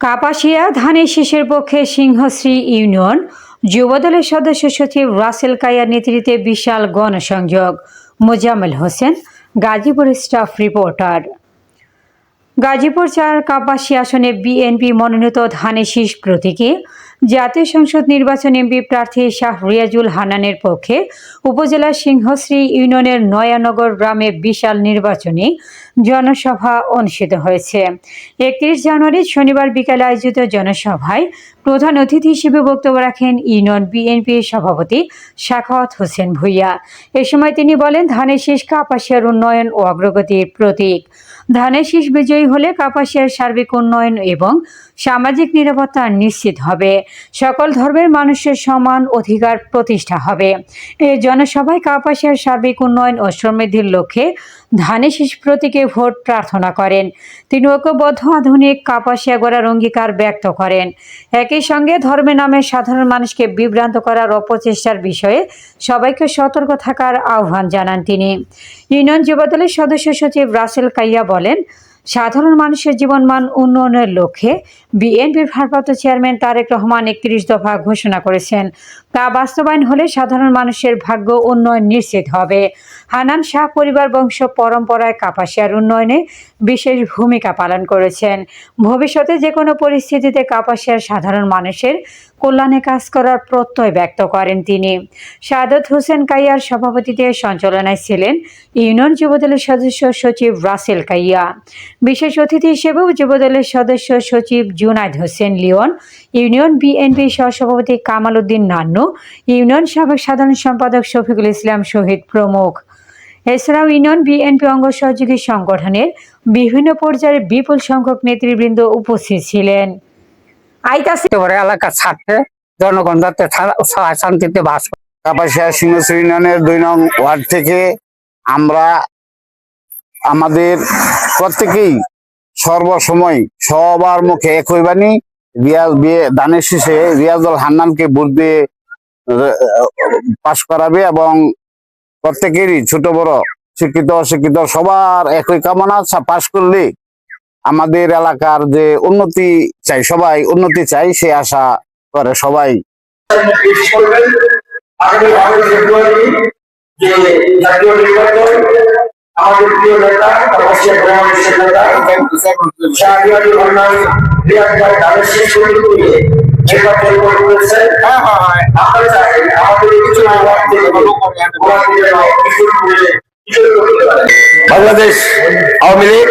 কাপাসিয়া ধানের শীষের পক্ষে সিংহশ্রী ইউনিয়ন যুবদলের সদস্য সচিব রাসেল কাইয়ার নেতৃত্বে বিশাল গণসংযোগ। Mozammel Hossain, Gazipur staff reporter. গাজীপুর ৪ কাপাসিয়া আসনে বিএনপি মনোনীত ধানের শীষ প্রতীকে জাতীয় সংসদ নির্বাচন এমপি প্রার্থী শাহ রিয়াজুল হান্নানের পক্ষে উপজেলার সিংহশ্রী ইউনিয়নের নয়ানগর গ্রামে বিশাল নির্বাচনী জনসভা অনুষ্ঠিত হয়েছে। ৩১ জানুয়ারি শনিবার বিকালে আয়োজিত জনসভায় প্রধান অতিথি হিসেবে বক্তব্য রাখেন ইউনিয়ন বিএনপির সভাপতি সাখাওয়াত হোসেন ভূঁইয়া। এ সময় তিনি বলেন, ধানের শীষ কাপাসিয়ার উন্নয়ন ও অগ্রগতির প্রতীক। ধানের শীষ বিজয়ী হলে কাপাসিয়ার সার্বিক উন্নয়ন এবং সামাজিক নিরাপত্তা নিশ্চিত হবে, সকল ধর্মের মানুষের সমান অধিকার প্রতিষ্ঠা হবে। এই জনসভায় কাপাসিয়ার সার্বিক উন্নয়ন ও সমৃদ্ধির লক্ষ্যে ধানের শীষ প্রতীকে ভোট প্রার্থনা করেন। তিনি ঐক্যবদ্ধ আধুনিক কাপাসিয়া গড়ার অঙ্গীকার ব্যক্ত করেন। একই সঙ্গে ধর্মের নামে সাধারণ মানুষকে বিভ্রান্ত করার অপচেষ্টার বিষয়ে সবাইকে সতর্ক থাকার আহ্বান জানান তিনি। ইউনিয়ন যুবদলের সদস্য সচিব রাসেল কাইয়া বলেন, সাধারণ মানুষের জীবনমান উন্নয়নের লক্ষ্যে বিএনপির ভারপ্রাপ্ত চেয়ারম্যান তারেক রহমান ৩১ দফা ঘোষণা করেছেন। তা বাস্তবায়ন হলে সাধারণ মানুষের ভাগ্য উন্নয়ন নিশ্চিত হবে। হান্নান শাহ পরিবার বংশ পরম্পরায় কাপাসিয়ার উন্নয়নে বিশেষ ভূমিকা পালন করেছেন। ভবিষ্যতে যে কোনো পরিস্থিতিতে কাপাসিয়ার সাধারণ মানুষের কল্যাণে কাজ করার প্রত্যয় ব্যক্ত করেন তিনি। সাদত হোসেন কাইয়ার সভাপতিত্বে সঞ্চালনায় ছিলেন ইউনিয়ন যুবদলের সদস্য সচিব রাসেল কাইয়া। বিশেষ অতিথি হিসেবেও যুবদলের সদস্য সচিব জুনাইদ হোসেন লিওন, ইউনিয়ন বিএনপি সহসভাপতি কামাল উদ্দিন নান্নু, ইউনিয়ন সাবেক সাধারণ সম্পাদক শফিকুল ইসলাম শহীদ প্রমুখ। এছাড়াও ইউনিয়ন বিএনপি অঙ্গ সহযোগী সংগঠনের বিভিন্ন পর্যায়ে বিপুল সংখ্যক নেতৃবৃন্দ উপস্থিত ছিলেন। এলাকার স্বার্থে জনগণ যাতে শান্তিতে বাস করে। কাপাসিয়া সিংহশ্রী ইউনিয়নের ২ নং ওয়ার্ড থেকে আমরা আমাদের প্রত্যেকেই সর্বসময় সবার মুখে একই বাণী, ধানের শীষে রিয়াজুল হান্নানকে ভোট দিয়ে পাশ করাবে এবং প্রত্যেকেরই ছোট বড় শিক্ষিত অশিক্ষিত সবার একই কামনা, পাশ করলে আমাদের এলাকার যে উন্নতি চাই, সবাই উন্নতি চাই, সে আশা করে সবাই। আমাদের প্রিয় নেতা কাপাসিয়া গ্রামের নেতা শাহ রিয়াজুল হান্নান ধানের শীষ প্রতীকে নির্বাচন করেছে। আমরা চাই আমাদের কিছু বাংলাদেশ আওয়ামী লীগ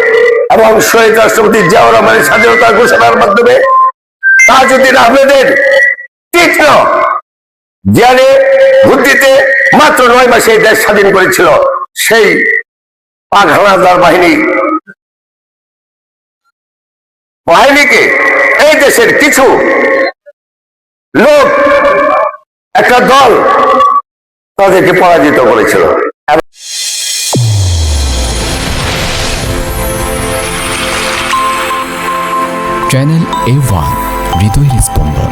এবং শহীদ রাষ্ট্রপতি জিয়াউর রহমানের স্বাধীনতা ঘোষণার মাধ্যমে তাজউদ্দিন আহমেদের তীক্ষ্ণ জ্ঞানে বুদ্ধিতে মাত্র ৯ মাসে দেশ স্বাধীন করেছিল সেই পাক হানাদার বাহিনীকে এই দেশের কিছু লোক, একটা দল তাদেরকে পরাজিত করেছিল। চ্যানেল A1 হৃদয়ের স্পন্দন।